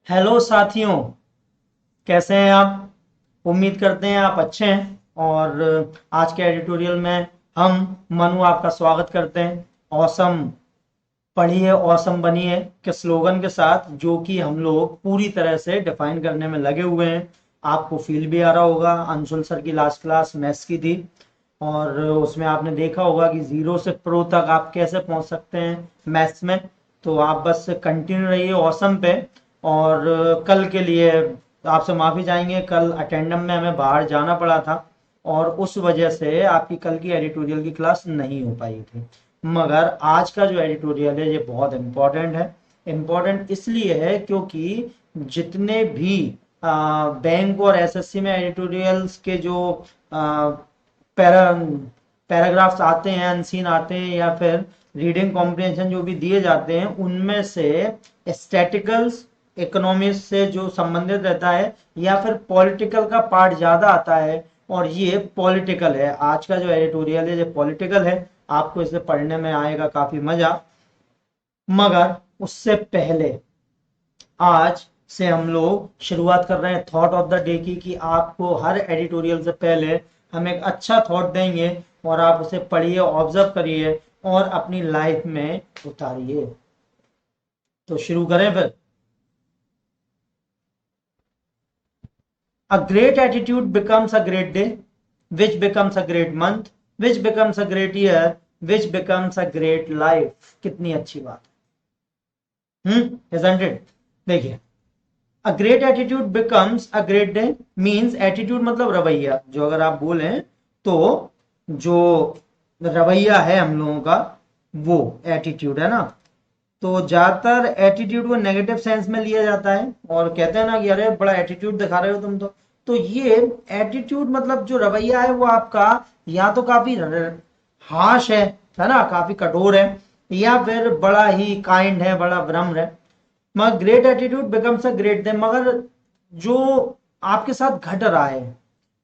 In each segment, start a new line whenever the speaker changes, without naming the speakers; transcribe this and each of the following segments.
Hello साथियों, कैसे हैं आप। उम्मीद करते हैं आप अच्छे हैं। और आज के एडिटोरियल में हम मनु आपका स्वागत करते हैं। ऑसम पढ़िए ऑसम बनिए के स्लोगन के साथ, जो कि हम लोग पूरी तरह से डिफाइन करने में लगे हुए हैं। आपको फील भी आ रहा होगा, अंशुल सर की लास्ट क्लास मैथ्स की थी और उसमें आपने देखा होगा कि जीरो से प्रो तक आप कैसे पहुंच सकते हैं मैथ्स में। तो आप बस कंटिन्यू रहिए ऑसम पे। और कल के लिए आपसे माफ़ी चाहेंगे, कल अटेंडम में हमें बाहर जाना पड़ा था और उस वजह से आपकी कल की एडिटोरियल की क्लास नहीं हो पाई थी। मगर आज का जो एडिटोरियल है ये बहुत इम्पोर्टेंट है। इम्पोर्टेंट इसलिए है क्योंकि जितने भी बैंक और एसएससी में एडिटोरियल्स के जो पैरा पैराग्राफ्स आते हैं, अनसीन आते हैं, या फिर रीडिंग कॉम्प्रिहेंशन जो भी दिए जाते हैं, उनमें से स्टैटिकल्स इकोनॉमिक्स से जो संबंधित रहता है या फिर पॉलिटिकल का पार्ट ज़्यादा आता है। और ये पॉलिटिकल है, आज का जो एडिटोरियल है ये पॉलिटिकल है। आपको इसे पढ़ने में आएगा काफ़ी मज़ा। मगर उससे पहले आज से हम लोग शुरुआत कर रहे हैं थॉट ऑफ द डे की, कि आपको हर एडिटोरियल से पहले हम एक अच्छा थॉट देंगे और आप उसे पढ़िए, ऑब्जर्व करिए और अपनी लाइफ में उतारिए। तो शुरू करें फिर। A great attitude becomes a great day, which becomes a great month, which becomes a great year, which becomes a great life। कितनी अच्छी बात है, isn't it? देखिए, a great attitude becomes a great day means, attitude मतलब रवैया, जो अगर आप बोले तो जो रवैया है हम लोगों का वो एटीट्यूड है ना। तो ज्यादातर एटीट्यूड को नेगेटिव सेंस में लिया जाता है और कहते हैं ना कि अरे बड़ा एटीट्यूड दिखा रहे हो तुम तो ये एटीट्यूड मतलब जो रवैया है वो आपका या तो काफी हाश है ना, काफी कठोर है, या फिर बड़ा ही काइंड है, बड़ा विनम्र है। मगर great attitude becomes a great day, मगर जो आपके साथ घट रहा है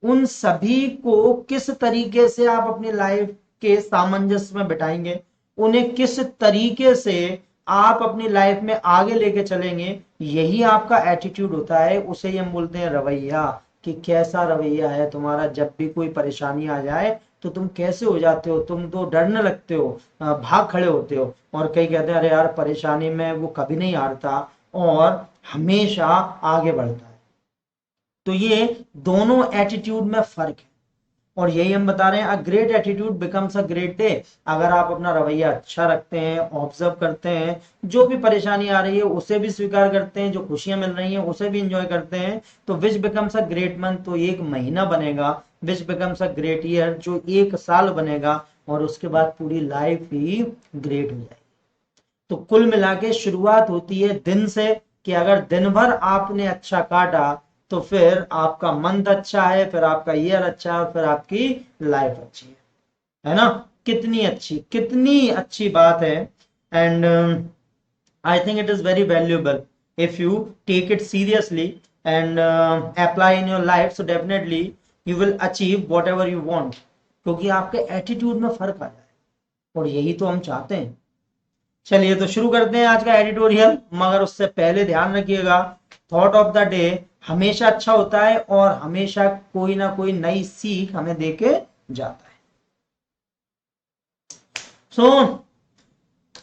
उन सभी को किस तरीके से आप अपनी लाइफ के सामंजस्य में बिठाएंगे, उन्हें किस तरीके से आप अपनी लाइफ में आगे लेके चलेंगे, यही आपका एटीट्यूड होता है। उसे ही हम बोलते हैं रवैया, कि कैसा रवैया है तुम्हारा। जब भी कोई परेशानी आ जाए तो तुम कैसे हो जाते हो, तुम तो डरने लगते हो, भाग खड़े होते हो। और कई कहते हैं अरे यार परेशानी में वो कभी नहीं हारता और हमेशा आगे बढ़ता है। तो ये दोनों एटीट्यूड में फर्क है और यही हम बता रहे हैं, a great attitude becomes a great day. अगर आप अपना रवैया अच्छा रखते हैं, ऑब्जर्व करते हैं, जो भी परेशानी आ रही है उसे भी स्वीकार करते हैं, जो खुशियां मिल रही हैं उसे भी इंजॉय करते हैं, तो which becomes a great month, तो एक महीना बनेगा। Which becomes a great year, जो एक साल बनेगा। और उसके बाद पूरी लाइफ ही ग्रेट हो जाएगी। तो कुल मिला के शुरुआत होती है दिन से, कि अगर दिन भर आपने अच्छा काटा तो फिर आपका मंथ अच्छा है, फिर आपका ईयर अच्छा है, फिर आपकी लाइफ अच्छी है ना। कितनी अच्छी बात है। And I think it is very valuable if you take it seriously and apply in your life, so definitely you will achieve whatever you want, क्योंकि आपके एटीट्यूड में फर्क आ जाए और यही तो हम चाहते हैं। चलिए तो शुरू करते हैं आज का एडिटोरियल, मगर उससे पहले ध्यान रखिएगा, थॉट ऑफ द डे हमेशा अच्छा होता है और हमेशा कोई ना कोई नई सीख हमें देके जाता है।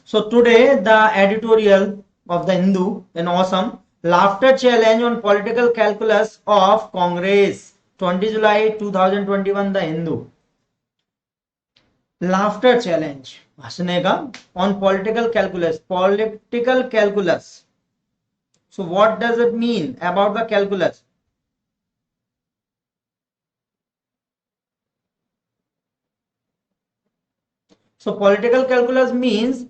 So today the editorial of the Hindu in awesome, laughter challenge on political calculus of Congress, 20 July 2021, the Hindu. Laughter challenge, हंसने का, on political calculus. So what does it mean about the calculus? So political calculus means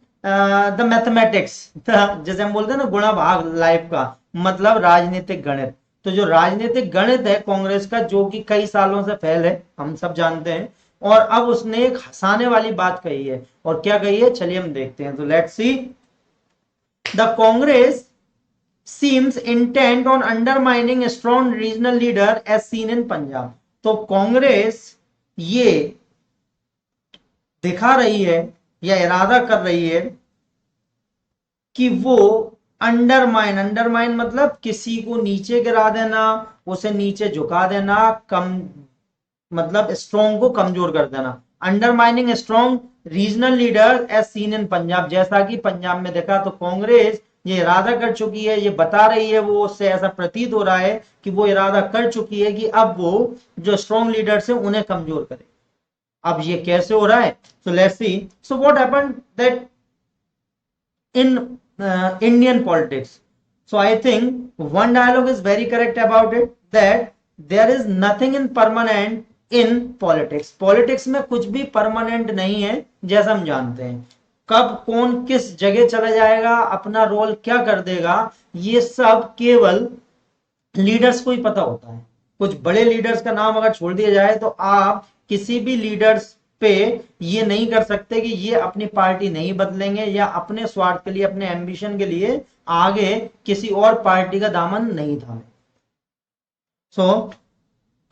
the mathematics, जैसे हम बोलते हैं ना गुणा भाग life का, मतलब राजनीतिक गणित। तो जो राजनीतिक गणित है कांग्रेस का, जो कि कई सालों से फेल है, हम सब जानते हैं। और अब उसने एक हंसाने वाली बात कही है, और क्या कही है चलिए हम देखते हैं। तो let's see, the Congress seems intent on undermining a strong regional leader as seen in Punjab। तो कांग्रेस ये दिखा रही है या इरादा कर रही है कि वो अंडरमाइन, अंडरमाइन मतलब किसी को नीचे गिरा देना, उसे नीचे झुका देना, कम मतलब स्ट्रॉन्ग को कमजोर कर देना। Undermining strong regional leader as seen in Punjab, जैसा कि पंजाब में देखा तो कांग्रेस ये इरादा कर चुकी है, ये बता रही है, वो उससे ऐसा प्रतीत हो रहा है कि वो इरादा कर चुकी है कि अब वो जो स्ट्रॉन्ग लीडर्स है उन्हें कमजोर करे। अब ये कैसे हो रहा है? So let's see. So what happened that in Indian politics. So I think one dialogue is very correct about it, that there is nothing in permanent in politics. Politics में कुछ भी परमानेंट नहीं है, जैसा हम जानते हैं। कब कौन किस जगह चला जाएगा, अपना रोल क्या कर देगा, ये सब केवल लीडर्स को ही पता होता है। कुछ बड़े लीडर्स का नाम अगर छोड़ दिया जाए तो आप किसी भी लीडर्स पे ये नहीं कर सकते कि ये अपनी पार्टी नहीं बदलेंगे या अपने स्वार्थ के लिए, अपने एम्बिशन के लिए आगे किसी और पार्टी का दामन नहीं थामे। So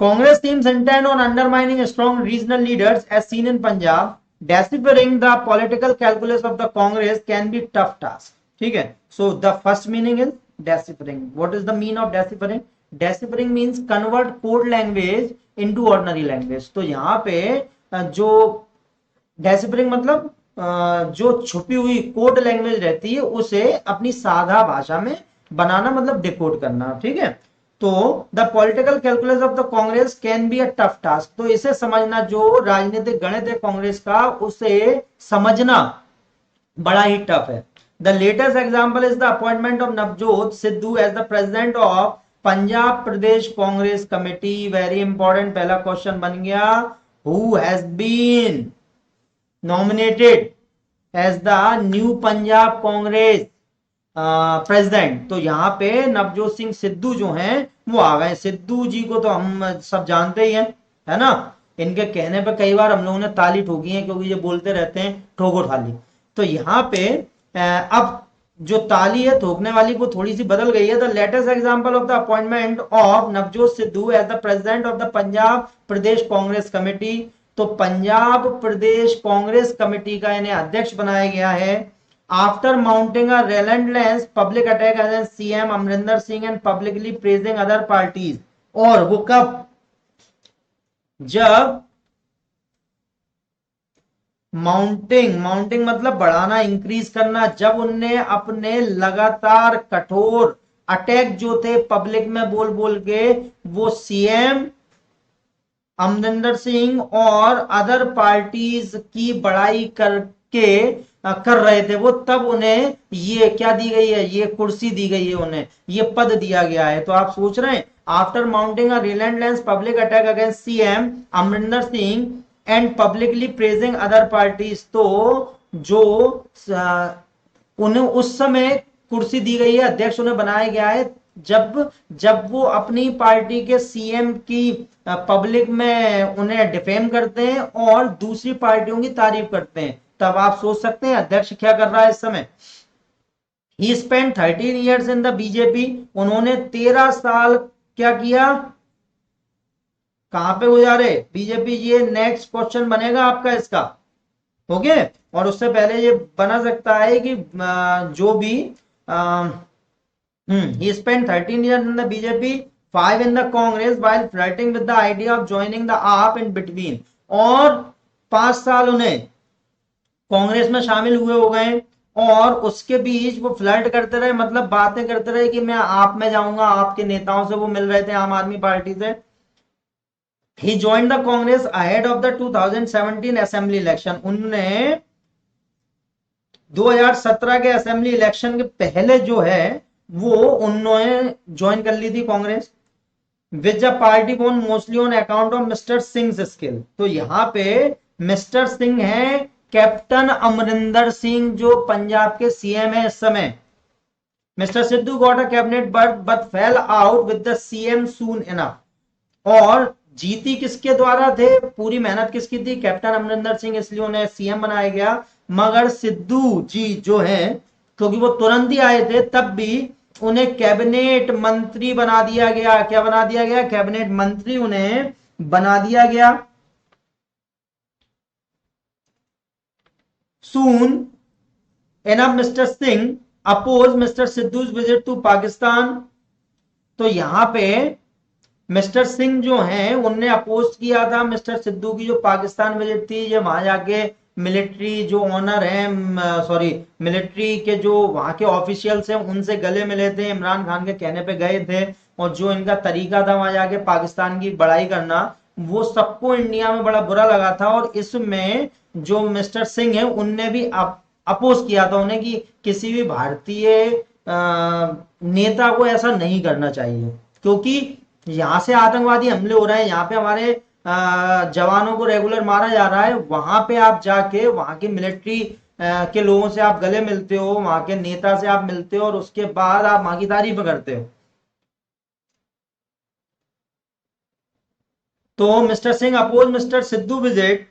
Congress teams intend on undermining strong regional leaders as seen in Punjab, deciphering the political calculus of the Congress can be tough task. ठीक है, so the first meaning is deciphering. What is the mean of deciphering? Deciphering means convert code language into ordinary language. तो यहाँ पे जो डेसिफरिंग मतलब जो छुपी हुई कोड लैंग्वेज रहती है उसे अपनी सादा भाषा में बनाना, मतलब डिकोड करना। ठीक है, तो the political calculus of the Congress can be a tough task. तो इसे समझना, जो राजनीतिक गणित है कांग्रेस का, उसे समझना बड़ा ही टफ है। The latest example is the appointment of Navjot Sidhu as the president of Punjab Pradesh Congress committee. Very important पहला क्वेश्चन बन गया, who has been nominated as the new Punjab Congress president. तो यहाँ पे नवजोत सिंह सिद्धू जो हैं वो आ गए। सिद्धू जी को तो हम सब जानते ही हैं, है ना। इनके कहने पे कई बार हम लोगों ने ताली ठोकी है, क्योंकि ये बोलते रहते हैं ठोको थाली। तो यहाँ पे अब जो ताली है ठोकने वाली वो थोड़ी सी बदल गई है। The latest example of the appointment of Navjot Sidhu as the president of the Punjab Pradesh Congress committee. तो पंजाब प्रदेश कांग्रेस कमेटी का इन्हें अध्यक्ष बनाया गया है after mounting a relentless public attack against CM Amarinder Singh and publicly praising other parties. और वो कब? जब माउंटिंग मतलब बढ़ाना, इंक्रीज करना, जब उनने अपने लगातार कठोर अटैक जो थे पब्लिक में बोल बोल के वो सीएम अमरिंदर सिंह और अदर पार्टीज की बड़ाई करके कर रहे थे वो, तब उन्हें ये क्या दी गई है, ये कुर्सी दी गई है, उन्हें ये पद दिया गया है। तो आप सोच रहे हैं, after mounting a relentless public attack against CM Amarinder Singh and publicly praising other parties, तो जो उन्हें उस समय कुर्सी दी गई है, अध्यक्ष उन्हें बनाया गया है, जब जब वो अपनी पार्टी के सीएम की पब्लिक में उन्हें डिफेम करते हैं और दूसरी पार्टियों की तारीफ करते हैं। तब आप सोच सकते हैं अध्यक्ष क्या कर रहा है इस समय। He spend 13 years in the BJP. उन्होंने 13 साल क्या किया, कहां पे गुजारे? बीजेपी। ये नेक्स्ट क्वेश्चन बनेगा आपका इसका, ओके। और उससे पहले ये बना सकता है कि जो भी he spent 13 years in the BJP, 5 in the Congress, while flirting with the idea of joining the AAP in between। और 5 साल उन्हें कांग्रेस में शामिल हुए हो गए, और उसके बीच वो फ्लर्ट करते रहे, मतलब बातें करते रहे कि मैं आप में जाऊंगा। आपके नेताओं से वो मिल रहे थे, आम आदमी पार्टी से। He joined the Congress ahead of the 2017 assembly election. उन्होंने 2017 के असेंबली इलेक्शन के पहले जो है वो उन्होंने ज्वाइन कर ली थी Congress. Which a party born mostly on account of mister Singh skill. तो यहाँ पे मिस्टर सिंह है कैप्टन अमरिंदर सिंह, जो पंजाब के सीएम है इस समय। Mister Sidhu got a cabinet but fail out with the CM soon enough. और जीती किसके द्वारा थे, पूरी मेहनत किसकी थी? कैप्टन अमरिंदर सिंह, इसलिए उन्हें सीएम बनाया गया। मगर सिद्धू जी जो है, क्योंकि वो तुरंत ही आए थे, तब भी उन्हें कैबिनेट मंत्री बना दिया गया। क्या बना दिया गया? कैबिनेट मंत्री उन्हें बना दिया गया। Soon enough mister Singh oppose mister Sidhu's visit to Pakistan. तो यहां पे मिस्टर सिंह जो हैं उनने अपोज किया था मिस्टर सिद्धू की जो पाकिस्तान विजिट थी, ये वहां जाके मिलिट्री जो ऑनर हैं, सॉरी मिलिट्री के जो वहां के ऑफिशियल्स हैं उनसे गले मिले थे, इमरान खान के कहने पे गए थे, और जो इनका तरीका था वहां जाके पाकिस्तान की बड़ाई करना, वो सबको इंडिया में बड़ा बुरा लगा था। और इसमें जो मिस्टर सिंह है उनने भी अपोज किया था उन्हें कि किसी भी भारतीय नेता को ऐसा नहीं करना चाहिए, क्योंकि यहाँ से आतंकवादी हमले हो रहे हैं, यहाँ पे हमारे जवानों को रेगुलर मारा जा रहा है, वहां पे आप जाके वहां की मिलिट्री के लोगों से आप गले मिलते हो, वहां के नेता से आप मिलते हो, और उसके बाद आप वहां की तारीफ करते हो। तो mister Singh oppose mister Sidhu visit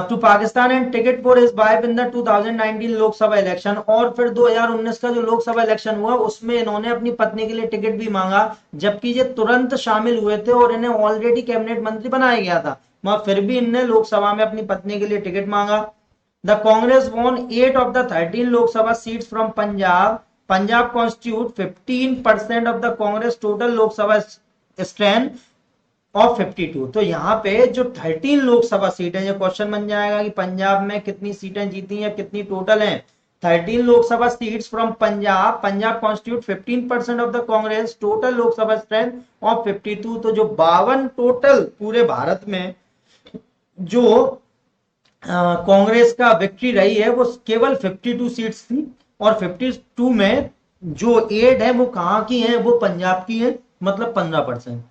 to Pakistan and ticket for his wife in the 2019 Lok Sabha election. और फिर 2019 का जो लोकसभा इलेक्शन हुआ उसमें इन्होंने अपनी पत्नी के लिए टिकट भी मांगा, जबकि ये तुरंत शामिल हुए थे और इन्हें ऑलरेडी कैबिनेट मंत्री बनाया गया था, मगर फिर भी इनने लोकसभा में अपनी पत्नी के लिए टिकट मांगा। The Congress won 8 of the 13 Lok Sabha seats from Punjab. Punjab constitute 15% of the Congress total Lok Sabha strength of 52। तो यहाँ पे जो 13 लोकसभा सीट है, ये क्वेश्चन बन जाएगा कि पंजाब में कितनी सीटें जीती हैं, कितनी टोटल हैं। 13 Lok Sabha seats from Punjab, Punjab constitute 15% of the Congress total Lok Sabha strength of 52। तो जो 52 टोटल पूरे भारत में जो कांग्रेस का विक्ट्री रही है वो केवल 52 सीट्स थी, और 52 में जो 8 है वो कहां की है, वो पंजाब की है, मतलब 15%।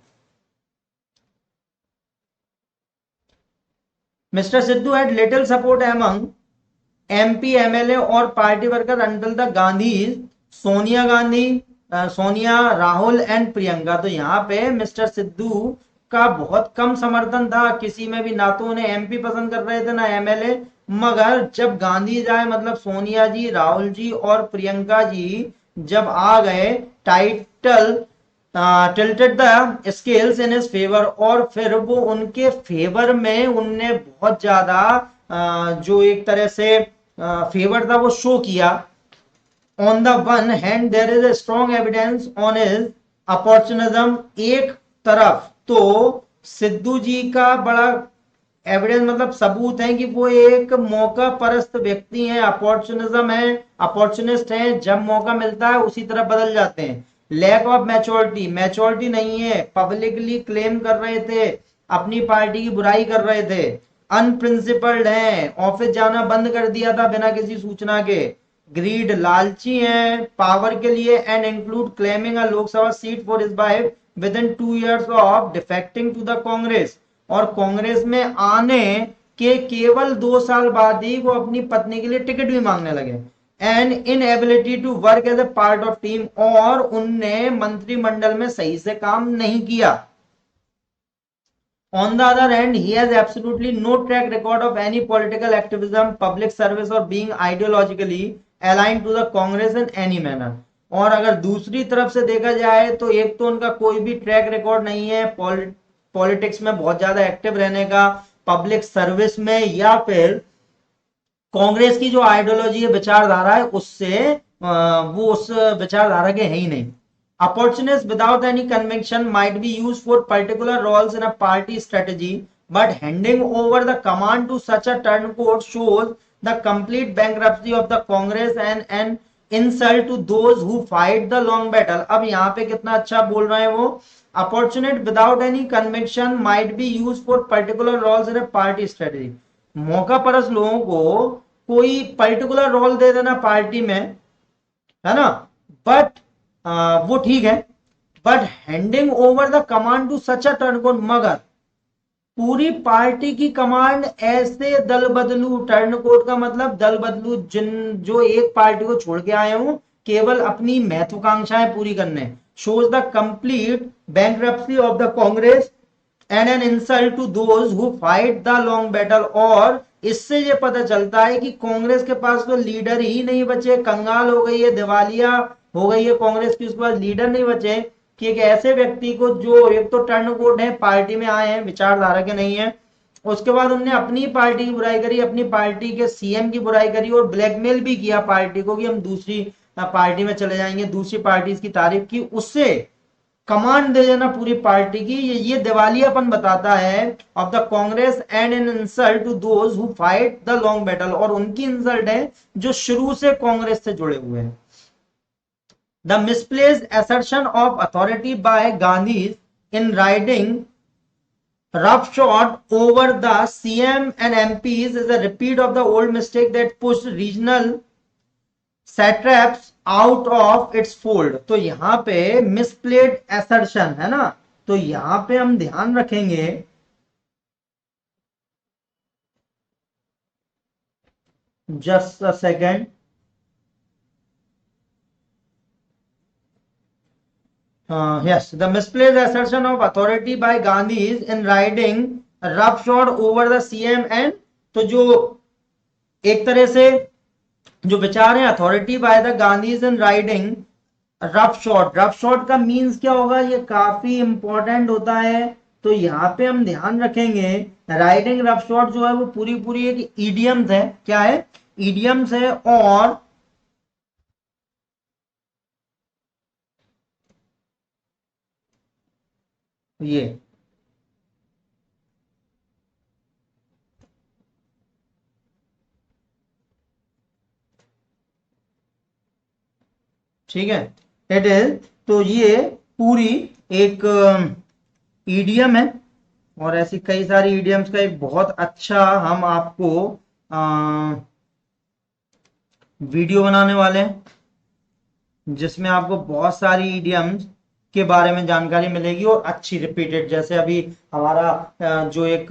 Mr. Sidhu had little support among MP, MLA और party worker until the Gandhi, Sonia Gandhi, Sonia, Rahul and Priyanka. तो यहाँ पे मिस्टर सिद्धू का बहुत कम समर्थन था किसी में भी, ना तो उन्हें एमपी पसंद कर रहे थे ना एमएलए, मगर जब गांधी जाए मतलब सोनिया जी, राहुल जी और प्रियंका जी जब आ गए, title tilted the scales in his favour, और फिर वो उनके फेवर में उनने बहुत ज्यादा जो एक तरह से फेवर था वो शो किया। On the one hand there is a strong evidence on his opportunism. एक तरफ तो सिद्धू जी का बड़ा एविडेंस मतलब सबूत है कि वो एक मौका परस्त व्यक्ति हैं, अपॉर्चुनिज्म है, अपॉर्चुनिस्ट हैं, जब मौका मिलता है उसी तरफ बदल जाते हैं। लैक ऑफ मैच्योरिटी, मैच्योरिटी नहीं है, पब्लिकली क्लेम कर रहे थे, अपनी पार्टी की बुराई कर रहे थे। अनप्रिंसिपल्ड हैं, ऑफिस जाना बंद कर दिया था बिना किसी सूचना के। ग्रीड, लालची हैं पावर के लिए, and include claiming a Lok Sabha seat for his wife within 2 years of defecting to the Congress. और कांग्रेस में आने के केवल 2 साल बाद ही वो अपनी पत्नी के लिए टिकट भी मांगने लगे। And inability to work as a part of team, और उनने मंत्रिमंडल में सही से काम नहीं किया। On the other hand, he has absolutely no track record of any political activism, public service or being ideologically aligned to the Congress in any manner. और अगर दूसरी तरफ से देखा जाए तो एक तो उनका कोई भी ट्रैक रिकॉर्ड नहीं है पॉलिटिक्स में बहुत ज्यादा एक्टिव रहने का, पब्लिक सर्विस में, या फिर कांग्रेस की जो आइडियोलॉजी है, विचारधारा है, उससे वो उस विचारधारा के है ही नहीं। Opportunists without any conviction might be used for particular roles in a party strategy, but handing over the command to such a turncoat shows the complete bankruptcy of the Congress and an insult to those who fight the long battle. अब यहाँ पे कितना अच्छा बोल रहे हैं वो, opportunist without any conviction might be used for particular roles in a party strategy. मौका परस लोगों को कोई पर्टिकुलर रोल दे देना पार्टी में, है ना, बट वो ठीक है, but handing over the command to such a turncoat, मगर पूरी पार्टी की कमांड ऐसे दल बदलू, टर्नकोट का मतलब दल बदलू, जिन जो एक पार्टी को छोड़ के आए हूं केवल अपनी महत्वाकांक्षाएं पूरी करने, shows the complete bankruptcy of the Congress and an insult to those who fight the long battle. और इससे ये पता चलता है कि कांग्रेस के पास तो लीडर ही नहीं बचे, कंगाल हो गई है, दिवालिया हो गई है कांग्रेस की, उसके पास लीडर नहीं बचे कि एक ऐसे व्यक्ति को जो एक तो टर्नकोट है, पार्टी में आए हैं, विचारधारा के नहीं है, उसके बाद उनने अपनी पार्टी की बुराई करी, अपनी पार्टी के सीएम की बुराई करी और ब्लैकमेल भी किया पार्टी को कि हम दूसरी पार्टी में चले जाएंगे, दूसरी पार्टी की तारीफ की, उससे कमांड दे देना पूरी पार्टी की। ये दिवालियापन बताता है of the Congress and an insult to those who fight the long battle, और उनकी इंसल्ट है जो शुरू से कांग्रेस से जुड़े हुए हैं। The misplaced assertion of authority by Gandhi in riding roughshod over the CM and MPs is a repeat of the old mistake that pushed regional satraps out of its fold। तो यहां पे मिसप्लेड assertion है ना, तो यहां पे हम ध्यान रखेंगे, just a second, yes, the misplaced assertion of authority by Gandhi in riding roughshod over the CM and, तो जो एक तरह से जो विचार है authority by the Gandhis in riding roughshod, roughshod का मींस क्या होगा, ये काफी इंपॉर्टेंट होता है। तो यहाँ पे हम ध्यान रखेंगे राइडिंग रफशॉट जो है वो पूरी पूरी एक ईडियम्स है, क्या है, ईडियम्स है, और ये ठीक है, इट इज, तो ये पूरी एक ईडियम है, और ऐसी कई सारी ईडियम्स का एक बहुत अच्छा हम आपको वीडियो बनाने वाले हैं जिसमें आपको बहुत सारी ईडियम्स के बारे में जानकारी मिलेगी और अच्छी रिपीटेड, जैसे अभी हमारा जो एक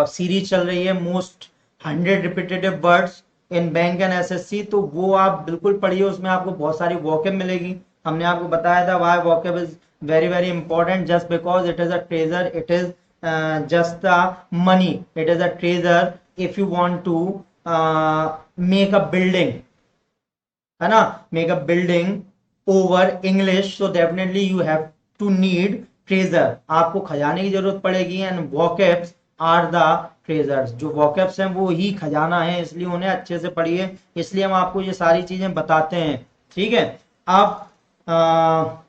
सीरीज चल रही है most 100 repetitive words in bank and SSC, तो वो आप बिल्कुल पढ़िए, उसमें आपको बहुत सारी वोकैब मिलेगी। हमने आपको बताया था why vocab is very very important, just because it is a treasure, it is just money, it is a treasure if you want to make a building, है ना, make a building over English, so definitely you have to need treasure, आपको खजाने की जरूरत पड़ेगी, and vocabs are the treasures, जो vocabs हैं वो ही खजाना है, इसलिए उन्हें अच्छे से पढ़िए, इसलिए हम आपको ये सारी चीजें बताते हैं, ठीक है। अब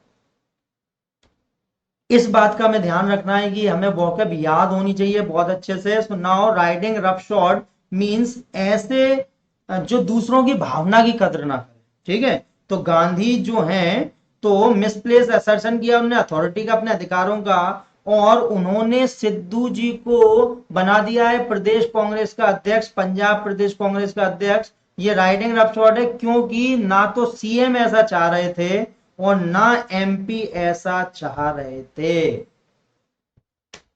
इस बात का हमें ध्यान रखना है कि हमें वोकैब याद होनी चाहिए बहुत अच्छे से। सो नाउ राइडिंग रफशॉर्ड मींस ऐसे जो दूसरों की भावना की कदर ना करे, ठीक है। तो गांधी जो हैं तो मिसप्लेस असर्शन किया उन्होंने अथॉरिटी का, अपने अधिकारों का, और उन्होंने सिद्धू जी को बना दिया है प्रदेश कांग्रेस का अध्यक्ष, पंजाब प्रदेश कांग्रेस का अध्यक्ष। ये राइडिंग रफशॉर्ड है क्योंकि ना तो सीएम ऐसा चाह रहे थे और ना एमपी ऐसा चाह रहे थे,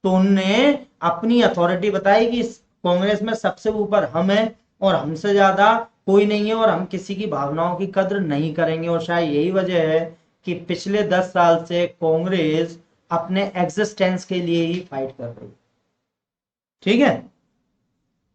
तो उनने अपनी अथॉरिटी बताई कि कांग्रेस में सबसे ऊपर हम हैं और हमसे ज्यादा कोई नहीं है और हम किसी की भावनाओं की कद्र नहीं करेंगे। और शायद यही वजह है कि पिछले 10 साल से कांग्रेस अपने एग्जिस्टेंस के लिए ही फाइट कर रही है, ठीक है।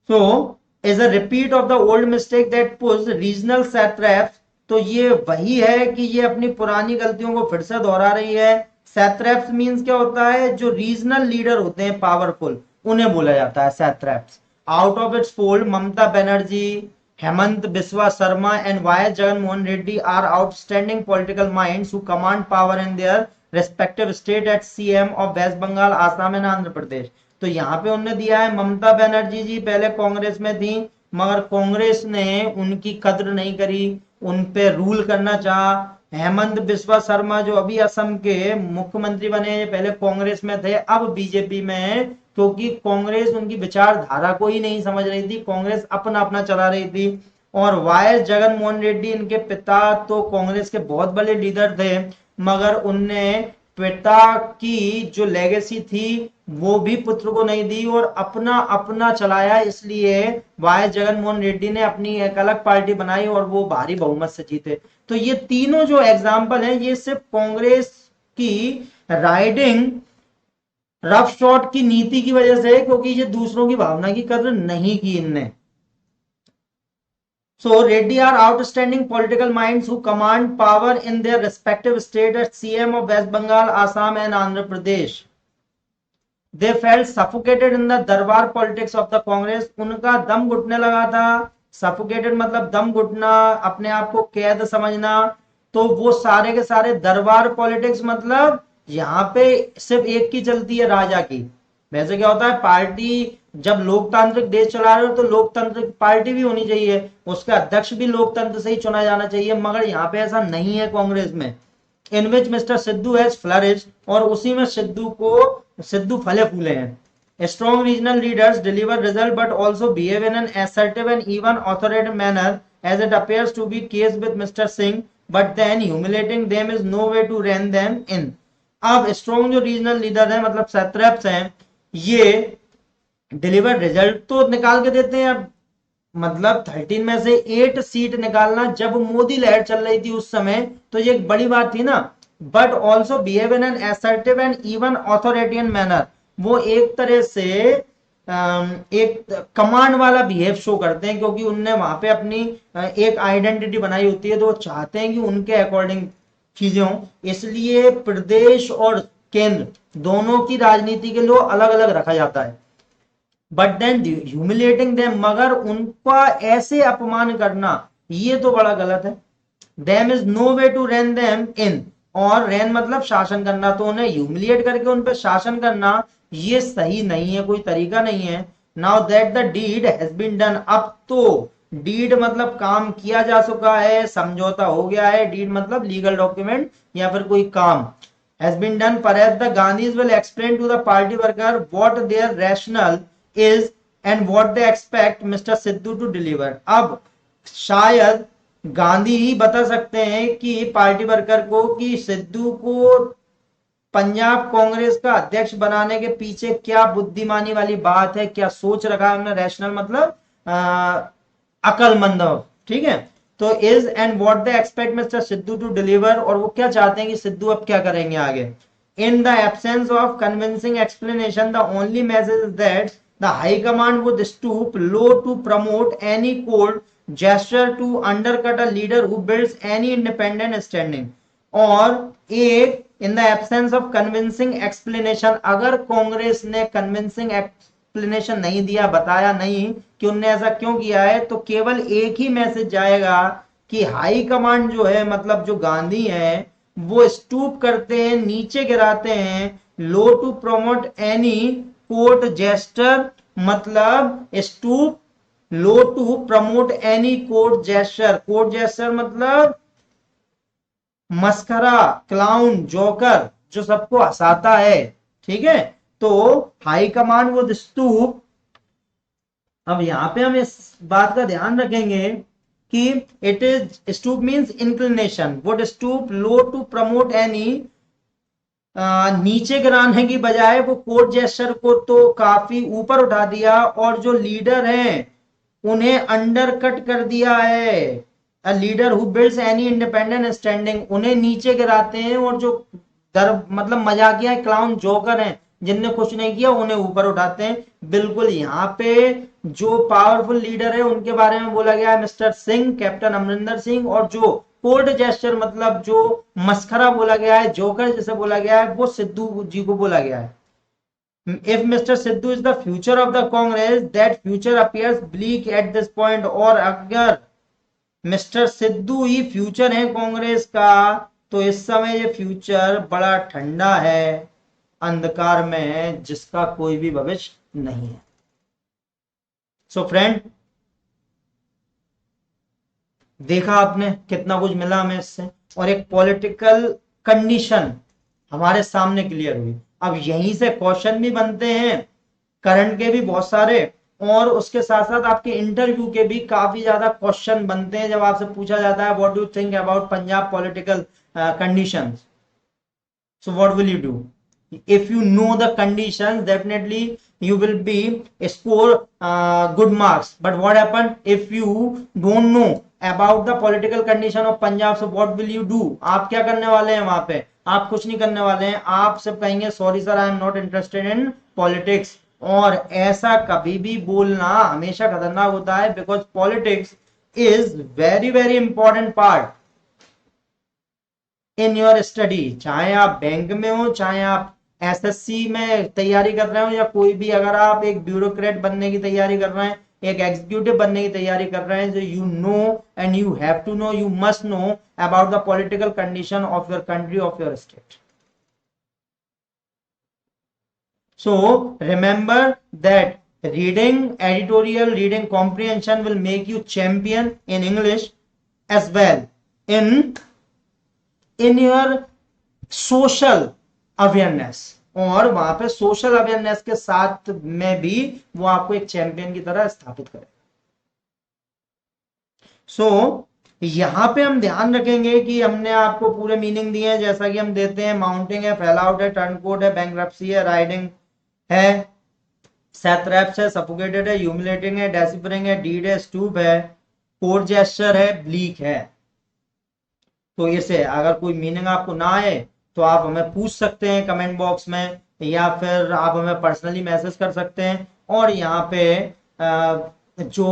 So is a repeat of the old mistake that push regional satraps, तो ये वही है कि ये अपनी पुरानी गलतियों को फिर से दोहरा रही है। सैट्रैप्स मींस क्या होता है, जो रीजनल लीडर होते हैं पावरफुल, उन्हें बोला जाता है satraps. Out of its fold Mamata Banerjee, Himanta Biswa Sarma and Y Jagan Mohan Reddy are outstanding political minds who command power in their respective state at CM of West Bengal, Assam and Andhra Pradesh. तो यहाँ पे उन्होंने दिया है ममता बनर्जी जी पहले कांग्रेस में थी, मगर कांग्रेस ने उनकी कद्र नहीं करी, उन पे रूल करना चाहा। हेमंत बिस्वा शर्मा जो अभी असम के मुख्यमंत्री बने, पहले कांग्रेस में थे अब बीजेपी में है, क्योंकि कांग्रेस उनकी विचारधारा को ही नहीं समझ रही थी, कांग्रेस अपना अपना चला रही थी। और वाई जगन मोहन रेड्डी इनके पिता तो कांग्रेस के बहुत बड़े लीडर थे, मगर उनने पिता की जो लेगेसी थी वो भी पुत्र को नहीं दी और अपना अपना चलाया, इसलिए वाई जगन मोहन रेड्डी ने अपनी एक अलग पार्टी बनाई और वो भारी बहुमत से जीते। तो ये तीनों जो एग्जाम्पल हैं ये सिर्फ कांग्रेस की राइडिंग रफ शॉट की नीति की वजह से, क्योंकि ये दूसरों की भावना की कद्र नहीं की इनने। So Reddy are outstanding political minds who command power in their respective state as CM of West Bengal, Assam and Andhra Pradesh. They felt suffocated in the दरबार पॉलिटिक्स ऑफ द कांग्रेस, उनका दम घुटने लगा था। सफोकेटेड मतलब दम घुटना, अपने आप को कैद समझना। तो वो सारे के सारे दरबार पॉलिटिक्स मतलब यहाँ पे सिर्फ एक की चलती है, राजा की। वैसे क्या होता है, पार्टी जब लोकतांत्रिक देश चला रहे हो तो लोकतांत्रिक पार्टी भी होनी चाहिए, उसका अध्यक्ष भी लोकतंत्र से ही चुना जाना चाहिए, मगर यहाँ पे ऐसा नहीं है कांग्रेस में। इन which mister Sidhu has flourish, और उसी में सिद्धू फले फूले हैं। Strong regional leaders deliver result but also behave in an assertive and even authoritative manner as it appears to be case with Mr. Singh, but then humiliating them is no way to rein them in। अब strong जो regional leader है मतलब सैट्रैप्स हैं, ये deliver result तो निकाल के देते हैं। अब मतलब 13 में से 8 सीट निकालना जब मोदी लहर चल रही थी उस समय, तो ये एक बड़ी बात थी ना। But also behave in an assertive and even authoritarian manner, वो एक तरह से एक कमांड वाला बिहेव शो करते हैं, क्योंकि उनने वहां पे अपनी एक आइडेंटिटी बनाई होती है, तो वो चाहते हैं कि उनके अकॉर्डिंग चीजें हों। इसलिए प्रदेश और केंद्र दोनों की राजनीति के लिए अलग अलग रखा जाता है। बट देन ह्यूमिलेटिंग देम, मगर उनका ऐसे अपमान करना ये तो बड़ा गलत है। Them is no way to rein them in, और रेन मतलब शासन करना, तो उन्हें ह्यूमिलिएट करके उन पर शासन करना ये सही नहीं है, कोई तरीका नहीं है। Now that the deed has been done, अब तो डीड मतलब काम किया जा चुका है, समझौता हो गया है। डीड मतलब लीगल डॉक्यूमेंट या फिर कोई काम has been done। Perhaps the Gandhis will explain to the party worker what their rationale is and what they expect Mr. Sidhu to deliver। अब शायद गांधी ही बता सकते हैं कि पार्टी वर्कर को कि सिद्धू को पंजाब कांग्रेस का अध्यक्ष बनाने के पीछे क्या बुद्धिमानी वाली बात है, क्या सोच रखा है हमने। रैशनल मतलब अकलमंद, ठीक है। तो is and what they expect mister Sidhu to deliver, और वो क्या चाहते हैं कि सिद्धू अब क्या करेंगे आगे। In the absence of convincing explanation the only message is that the high command would stoop low to promote any cold gesture to undercut a leader who builds any independent standing। और एक इन the absence of convincing explanation, अगर कांग्रेस ने convincing explanation नहीं दिया, बताया नहीं कि उनने ऐसा क्यों किया है, तो केवल एक ही मैसेज जाएगा कि हाई कमांड जो है मतलब जो गांधी है वो स्टूप करते हैं, नीचे गिराते हैं। Low to promote any court jester मतलब stoop, low to promote any court jester. Court jester मतलब मस्करा, क्लाउन, जोकर, जो सबको हंसाता है, ठीक है। तो हाई कमांड वो स्तूप। अब यहां पे हम इस बात का ध्यान रखेंगे कि it is stoop means inclination, would stoop low to promote any, नीचे गिराने की बजाय वो कोर्ट जेस्चर को तो काफी ऊपर उठा दिया, और जो लीडर हैं उन्हें अंडर कट कर दिया है। A leader who builds any independent standing, उन्हें नीचे गिराते हैं, और जो मतलब मजाकिया क्लाउन जोकर हैं जिनने कुछ नहीं किया उन्हें ऊपर उठाते हैं। बिल्कुल यहाँ पे जो पावरफुल लीडर है उनके बारे में बोला गया है मिस्टर सिंह, कैप्टन अमरिंदर सिंह, और जो कोल्ड जेस्चर मतलब जो मस्खरा बोला गया है, जोकर जिसे बोला गया है, वो सिद्धू जी को बोला गया है। If Mr. Sidhu is the future of the Congress, that future appears bleak at this point। और अगर मिस्टर सिद्धू ही फ्यूचर है कांग्रेस का, तो इस समय ये फ्यूचर बड़ा ठंडा है, अंधकार में है, जिसका कोई भी भविष्य नहीं है। सो फ्रेंड, देखा आपने कितना कुछ मिला हमें इससे, और एक पॉलिटिकल कंडीशन हमारे सामने क्लियर हुई। अब यहीं से क्वेश्चन भी बनते हैं, करंट के भी बहुत सारे, और उसके साथ साथ आपके इंटरव्यू के भी काफी ज्यादा क्वेश्चन बनते हैं जब आपसे पूछा जाता है what do you think about Punjab political conditions. So what will you do? if you know the conditions, definitely you will be score good marks। but what happened if you don't know about the political condition of Punjab? so what will you do? आप क्या करने वाले हैं वहां पे? आप कुछ नहीं करने वाले हैं, आप सब कहेंगे sorry sir I am not interested in politics. और ऐसा कभी भी बोलना हमेशा खतरनाक होता है, because politics is very very important part in your study. चाहे आप बैंक में हो, चाहे आप एसएससी में तैयारी कर रहे हो या कोई भी, अगर आप एक ब्यूरोक्रेट बनने की तैयारी कर रहे हैं, एक एग्जीक्यूटिव बनने की तैयारी कर रहे हैं, जो you know and you have to know, you must know about the political condition of your country, of your state. So remember that reading editorial, reading comprehension will make you champion in English as well in your social awareness. और वहां पे social awareness के साथ में भी वो आपको एक चैंपियन की तरह स्थापित करेगा. सो यहां पे हम ध्यान रखेंगे कि हमने आपको पूरे मीनिंग दिए हैं, जैसा कि हम देते हैं. माउंटिंग है, फैल आउट है, टर्नकोट है, बैंक्रप्सी है, राइडिंग है, सैट्रैप्स है, सफोकेटेड है, ह्यूमिलेटिंग है, डेसिपरिंग है, डीड है, स्टूप है, पोर जेस्चर है, ब्लीक है. तो इसे अगर कोई मीनिंग आपको ना आए तो आप हमें पूछ सकते हैं कमेंट बॉक्स में, या फिर आप हमें पर्सनली मैसेज कर सकते हैं. और यहाँ पे जो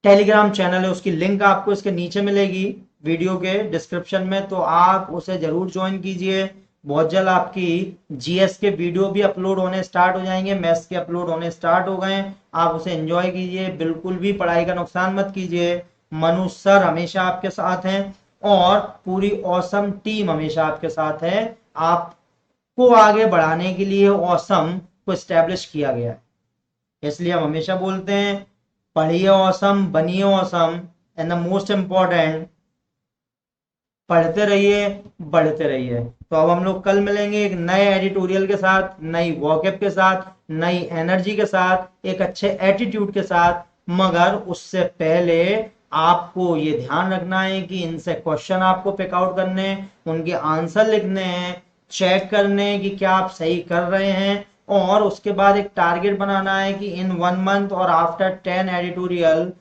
टेलीग्राम चैनल है उसकी लिंक आपको इसके नीचे मिलेगी वीडियो के डिस्क्रिप्शन में, तो आप उसे जरूर ज्वाइन कीजिए. बहुत जल्द आपकी जीएस के वीडियो भी अपलोड होने स्टार्ट हो जाएंगे, मैथ्स के अपलोड होने स्टार्ट हो गए. आप उसे एंजॉय कीजिए, बिल्कुल भी पढ़ाई का नुकसान मत कीजिए. मनु सर हमेशा आपके साथ हैं और पूरी ऑसम टीम हमेशा आपके साथ है. आपको आगे बढ़ाने के लिए ऑसम को एस्टेब्लिश किया गया है, इसलिए हम हमेशा बोलते हैं पढ़िए ऑसम, बनिए awesome, and the most important पढ़ते रहिए, बढ़ते रहिए. तो अब हम लोग कल मिलेंगे एक नए एडिटोरियल के साथ, नई वॉकअप के साथ, नई एनर्जी के साथ, एक अच्छे एटीट्यूड के साथ. मगर उससे पहले आपको ये ध्यान रखना है कि इनसे क्वेश्चन आपको पिकआउट करने, उनके आंसर लिखने हैं, चेक करने कि क्या आप सही कर रहे हैं. और उसके बाद एक टारगेट बनाना है कि इन 1 मंथ और आफ्टर 10 एडिटोरियल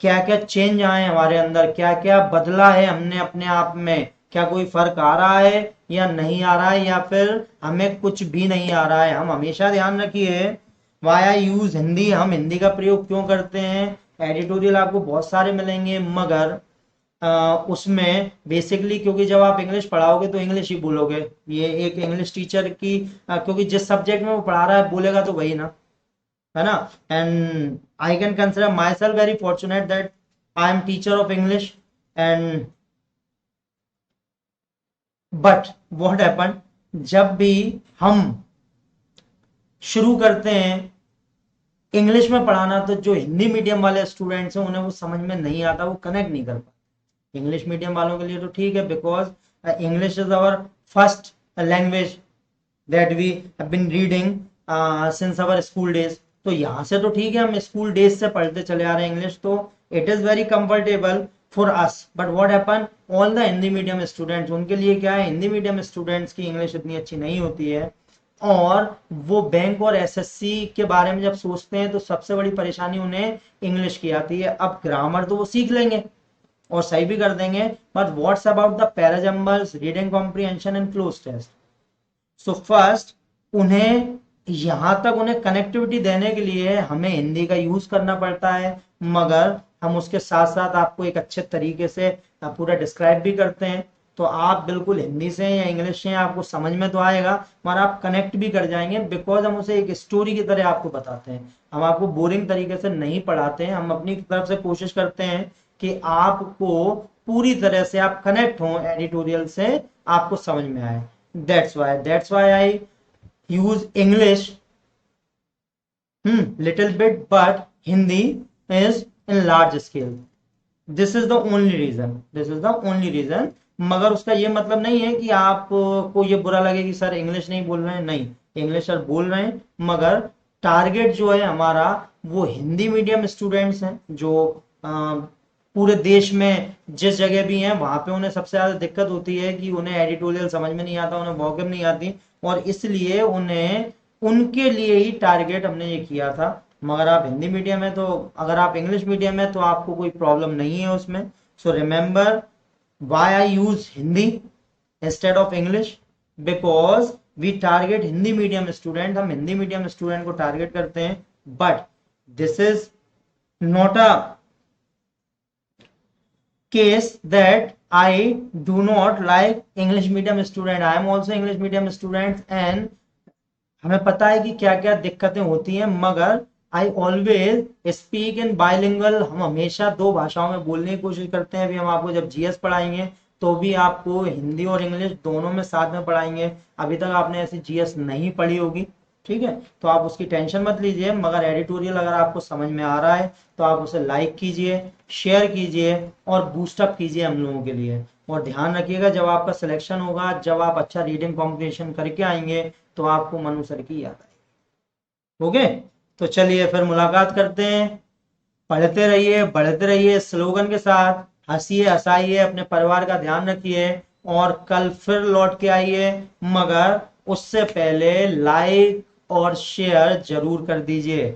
क्या क्या चेंज आए हमारे अंदर, क्या क्या बदला है हमने अपने आप में, क्या कोई फर्क आ रहा है या नहीं आ रहा है, या फिर हमें कुछ भी नहीं आ रहा है. हम हमेशा ध्यान रखिए वाई आई यूज हिंदी, हम हिंदी का प्रयोग क्यों करते हैं. एडिटोरियल आपको बहुत सारे मिलेंगे, मगर उसमें बेसिकली क्योंकि जब आप इंग्लिश पढ़ाओगे तो इंग्लिश ही बोलोगे. ये एक इंग्लिश टीचर की क्योंकि जिस सब्जेक्ट में वो पढ़ा रहा है बोलेगा तो वही ना, है ना. And I can consider my self very fortunate that I am teacher of English. And but what happen, जब भी हम शुरू करते हैं इंग्लिश में पढ़ाना तो जो हिंदी मीडियम वाले स्टूडेंट्स हैं उन्हें वो समझ में नहीं आता, वो कनेक्ट नहीं कर पाते. इंग्लिश मीडियम वालों के लिए तो ठीक है, because English is our first language that we have been reading since our school days. तो यहाँ से तो ठीक है, हम स्कूल डेज से पढ़ते चले आ रहे हैं इंग्लिश, तो it is very comfortable for us. But what happen, all the Hindi medium students, उनके लिए क्या है, हिंदी मीडियम स्टूडेंट्स की इंग्लिश इतनी अच्छी नहीं होती है, और वो बैंक और एसएससी के बारे में जब सोचते हैं तो सबसे बड़ी परेशानी उन्हें इंग्लिश की आती है. अब ग्रामर तो वो सीख लेंगे और सही भी कर देंगे, but what's about the parajumbles, reading comprehension and cloze test. So first उन्हें यहां तक उन्हें कनेक्टिविटी देने के लिए हमें हिंदी का यूज करना पड़ता है, मगर हम उसके साथ साथ आपको एक अच्छे तरीके से पूरा डिस्क्राइब भी करते हैं. तो आप बिल्कुल हिंदी से या इंग्लिश से आपको समझ में तो आएगा, मगर आप कनेक्ट भी कर जाएंगे, बिकॉज हम उसे एक स्टोरी की तरह आपको बताते हैं. हम आपको बोरिंग तरीके से नहीं पढ़ाते हैं, हम अपनी तरफ से कोशिश करते हैं कि आपको पूरी तरह से आप कनेक्ट हो एडिटोरियल से, आपको समझ में आए. that's why I use English little bit, but Hindi is in large scale. This is the only reason. मगर उसका ये मतलब नहीं है कि आपको ये बुरा लगे कि सर इंग्लिश नहीं बोल रहे हैं. नहीं, इंग्लिश सर बोल रहे हैं, मगर टारगेट जो है हमारा वो हिंदी मीडियम स्टूडेंट्स हैं, जो पूरे देश में जिस जगह भी हैं वहां पे उन्हें सबसे ज्यादा दिक्कत होती है कि उन्हें एडिटोरियल समझ में नहीं आता, उन्हें वॉकअप नहीं आती, और इसलिए उन्हें उनके लिए ही टारगेट हमने ये किया था. मगर आप हिंदी मीडियम है तो, अगर आप इंग्लिश मीडियम है तो आपको कोई प्रॉब्लम नहीं है उसमें. So remember why I use Hindi instead of English, because we target Hindi medium student. हम हिंदी मीडियम स्टूडेंट को टारगेट करते हैं, but this is not a case that I do not like English medium student, I am also English medium student and हमें पता है कि क्या क्या दिक्कतें होती हैं, मगर I always speak in bilingual, हम हमेशा दो भाषाओं में बोलने की कोशिश करते हैं। अभी हम आपको जब जीएस पढ़ाएंगे तो भी आपको हिंदी और इंग्लिश दोनों में साथ में पढ़ाएंगे। अभी तक आपने ऐसी जीएस नहीं पढ़ी होगी, ठीक है, तो आप उसकी टेंशन मत लीजिए। मगर एडिटोरियल अगर आपको समझ में आ रहा है तो आप उसे लाइक कीजिए, शेयर कीजिए और बूस्टअप कीजिए हम लोगों के लिए। और ध्यान रखिएगा जब आपका सिलेक्शन होगा, जब आप अच्छा रीडिंग कॉम्पिटिशन करके आएंगे तो आपको मनु सर की याद आएगी। ओके, तो चलिए फिर मुलाकात करते हैं। पढ़ते रहिए, बढ़ते रहिए स्लोगन के साथ, हंसिए हंसाइए, अपने परिवार का ध्यान रखिए और कल फिर लौट के आइए। मगर उससे पहले लाइक और शेयर जरूर कर दीजिए।